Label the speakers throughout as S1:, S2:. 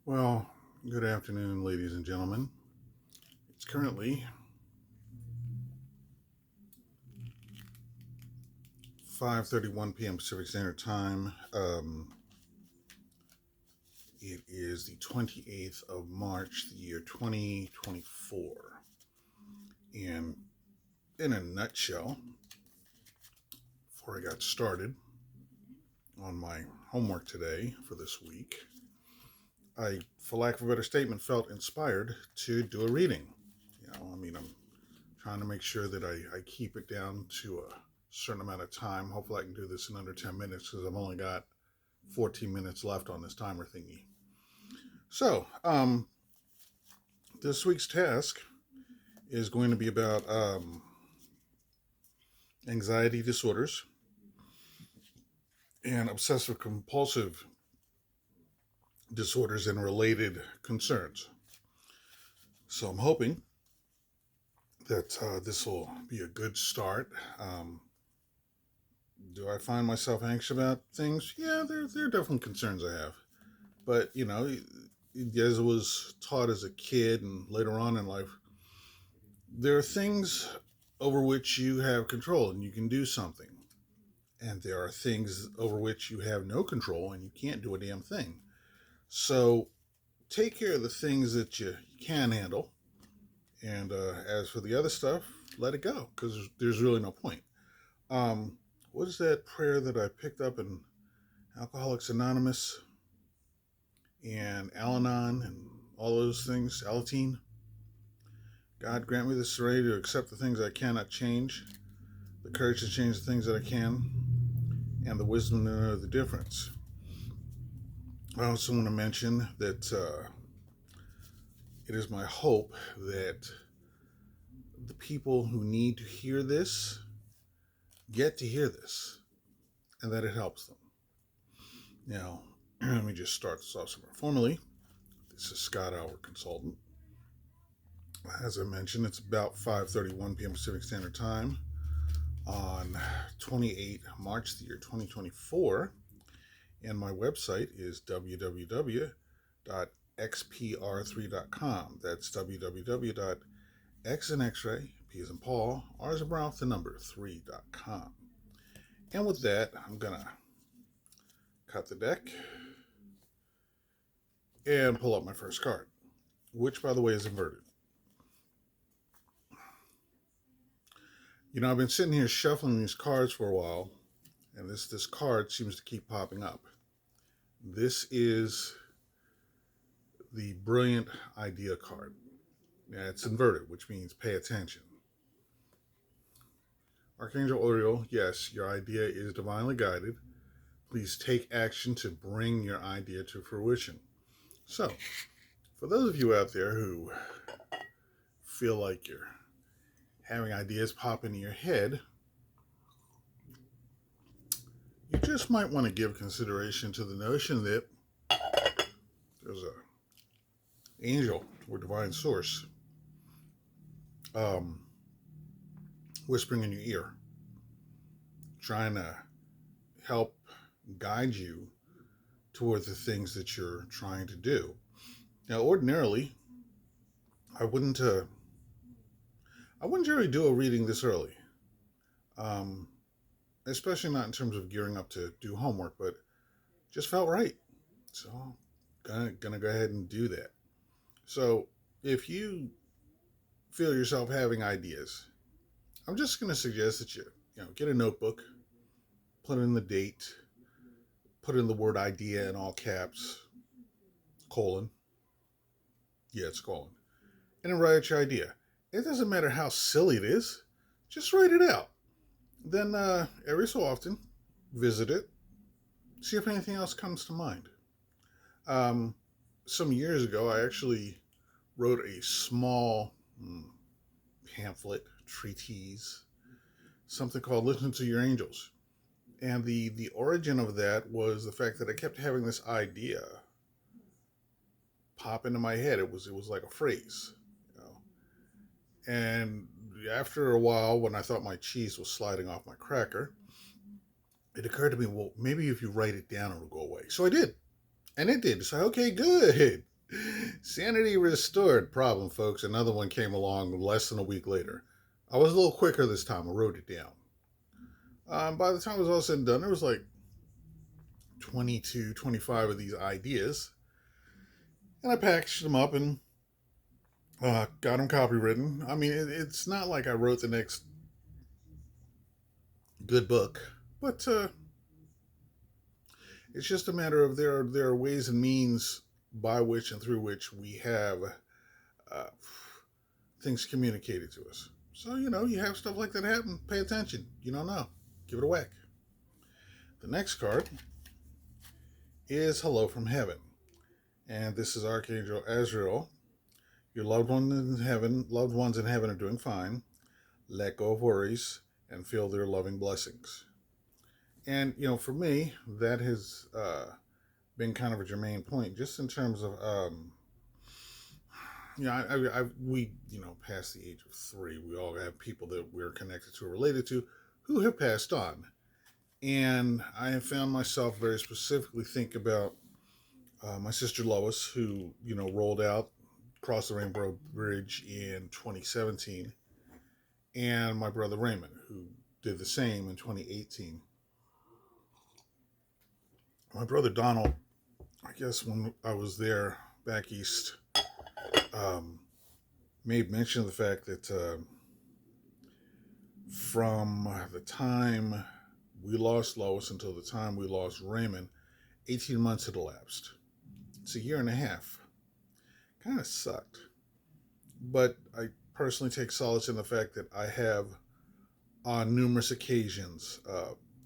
S1: Well, good afternoon, ladies and gentlemen. It's currently 5:31 p.m. Pacific Standard Time. It is the 28th of March, the year 2024. And in a nutshell, before I got started on my homework today for this week, I, for lack of a better statement, felt inspired to do a reading. I'm trying to make sure that I keep it down to a certain amount of time. Hopefully, I can do this in under 10 minutes because I've only got 14 minutes left on this timer thingy. So, this week's task is going to be about anxiety disorders and obsessive compulsive disorders and related concerns. So, I'm hoping that this will be a good start. Do I find myself anxious about things? Yeah, there are definitely concerns I have. But, as I was taught as a kid and later on in life, there are things over which you have control and you can do something. And there are things over which you have no control and you can't do a damn thing. So take care of the things that you can handle. And as for the other stuff, let it go because there's really no point. What is that prayer that I picked up in Alcoholics Anonymous and Al Anon and all those things? Alateen? God grant me the serenity to accept the things I cannot change, the courage to change the things that I can, and the wisdom to know the difference. I also want to mention that it is my hope that the people who need to hear this get to hear this and that it helps them. Now, let me just start this off somewhere. Formally, this is Scot, our consultant. As I mentioned, it's about 5:31 p.m. Pacific Standard Time on 28 March, the year 2024. And my website is www.xpr3.com. That's www.x and x-ray, p as in Paul, r as in Ralph, the number 3.com. And with that, I'm going to cut the deck and pull up my first card, which, by the way, is inverted. I've been sitting here shuffling these cards for a while, and this card seems to keep popping up. This is the Brilliant Idea card. Yeah, it's inverted, which means pay attention. Archangel Oriel, yes, your idea is divinely guided. Please take action to bring your idea to fruition. So, for those of you out there who feel like you're having ideas pop into your head, you just might want to give consideration to the notion that there's a angel or divine source whispering in your ear, trying to help guide you toward the things that you're trying to do. Now, ordinarily, I wouldn't generally do a reading this early, especially not in terms of gearing up to do homework, but just felt right. So, gonna go ahead and do that. So, if you feel yourself having ideas, I'm just gonna suggest that you get a notebook, put in the date, put in the word idea in all caps, colon. Yeah, it's colon. And then write your idea. It doesn't matter how silly it is, just write it out. Then every so often, visit it, see if anything else comes to mind. Some years ago, I actually wrote a small pamphlet, treatise, something called Listen to Your Angels. And the origin of that was the fact that I kept having this idea pop into my head. It was like a phrase, And after a while, when I thought my cheese was sliding off my cracker, it occurred to me, well, maybe if you write it down, it'll go away. So I did. And it did. So, okay, good. Sanity restored. Problem, folks. Another one came along less than a week later. I was a little quicker this time. I wrote it down. By the time it was all said and done, there was like 22, 25 of these ideas. And I packaged them up and got them copywritten. I mean, it's not like I wrote the next good book, but it's just a matter of there are ways and means by which and through which we have uh, things communicated to us. So, you have stuff like that happen. Pay attention. You don't know. Give it a whack. The next card is Hello from Heaven. And this is Archangel Azrael. Your loved ones in heaven are doing fine. Let go of worries and feel their loving blessings. And, for me, that has been kind of a germane point, just in terms of, we, past the age of 3, we all have people that we're connected to or related to who have passed on. And I have found myself very specifically think about my sister Lois, who, rolled out across the Rainbow Bridge in 2017, and my brother Raymond, who did the same in 2018. My brother Donald, I guess when I was there back east, made mention of the fact that from the time we lost Lois until the time we lost Raymond, 18 months had elapsed. It's a year and a half. Kind of sucked. But I personally take solace in the fact that I have, on numerous occasions,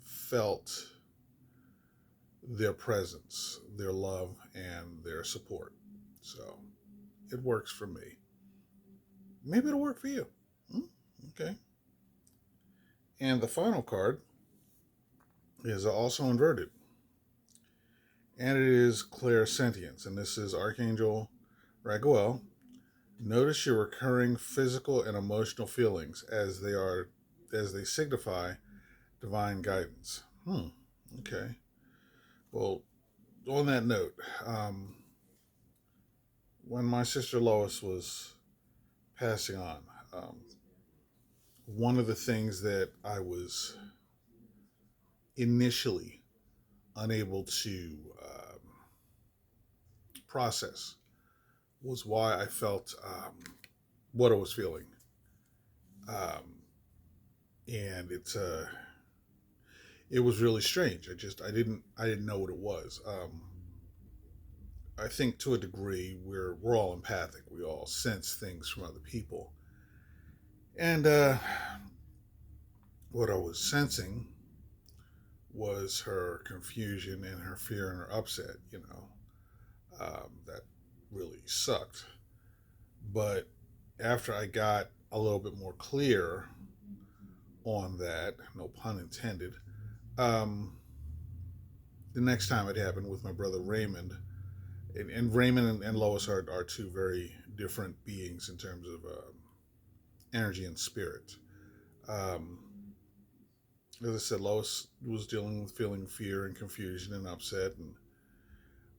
S1: felt their presence, their love, and their support. So it works for me. Maybe it'll work for you. Okay. And the final card is also inverted. And it is clairsentience. And this is Archangel Raguel. Notice your recurring physical and emotional feelings as they signify divine guidance. Okay. Well, on that note, when my sister Lois was passing on, one of the things that I was initially unable to process was why I felt what I was feeling, and it was really strange. I didn't know what it was. I think to a degree we're all empathic. We all sense things from other people, and what I was sensing was her confusion and her fear and her upset. That really sucked. But after I got a little bit more clear on that, no pun intended, the next time it happened with my brother Raymond, and Raymond and Lois are two very different beings in terms of energy and spirit. Um, as I said, Lois was dealing with feeling fear and confusion and upset, and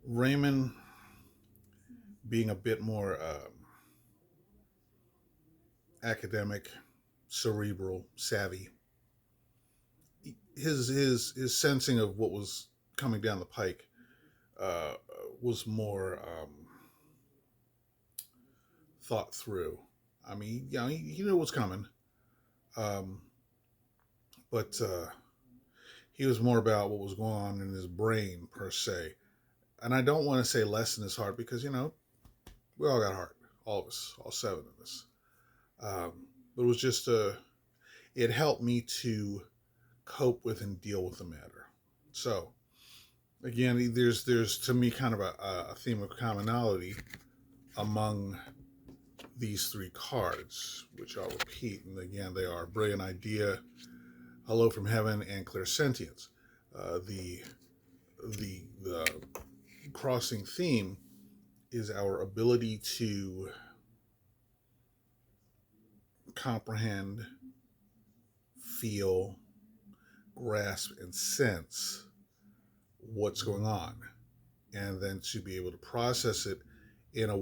S1: Raymond being a bit more academic, cerebral, savvy. His sensing of what was coming down the pike uh, was more thought through. I mean, he knew what was coming, um, but he was more about what was going on in his brain per se. And I don't want to say less in his heart because we all got heart, all of us, all 7 of us. But it was just it helped me to cope with and deal with the matter. So again, there's to me kind of a theme of commonality among these 3 cards, which I'll repeat. And again, they are Brilliant Idea, Hello from Heaven, and Clairsentience. The crossing theme is our ability to comprehend, feel, grasp, and sense what's going on, and then to be able to process it in a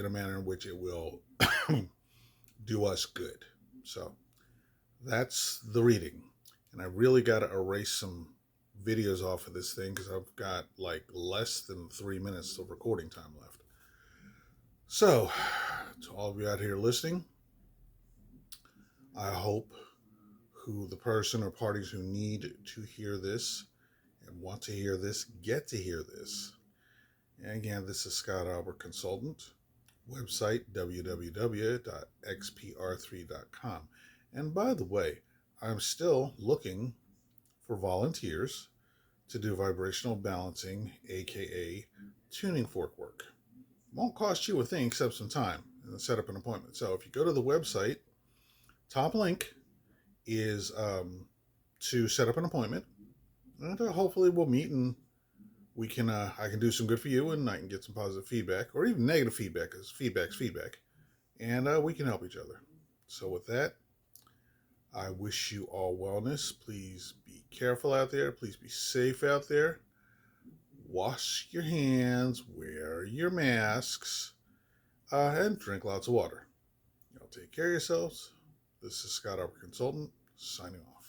S1: manner in which it will do us good. So that's the reading. And I really got to erase some videos off of this thing because I've got like less than 3 minutes of recording time left. So, to all of you out here listening, I hope who the person or parties who need to hear this and want to hear this get to hear this. And again, this is Scott Albert Consultant, website www.xpr3.com. And by the way, I'm still looking for volunteers to do vibrational balancing, aka tuning fork work. Won't cost you a thing except some time and set up an appointment. So if you go to the website, top link is to set up an appointment, and hopefully we'll meet and we can I can do some good for you, and I can get some positive feedback or even negative feedback, because feedback's feedback, and we can help each other. So with that, I wish you all wellness. Please be careful out there. Please be safe out there. Wash your hands, wear your masks, and drink lots of water. Y'all take care of yourselves. This is Scott Albert Consultant, signing off.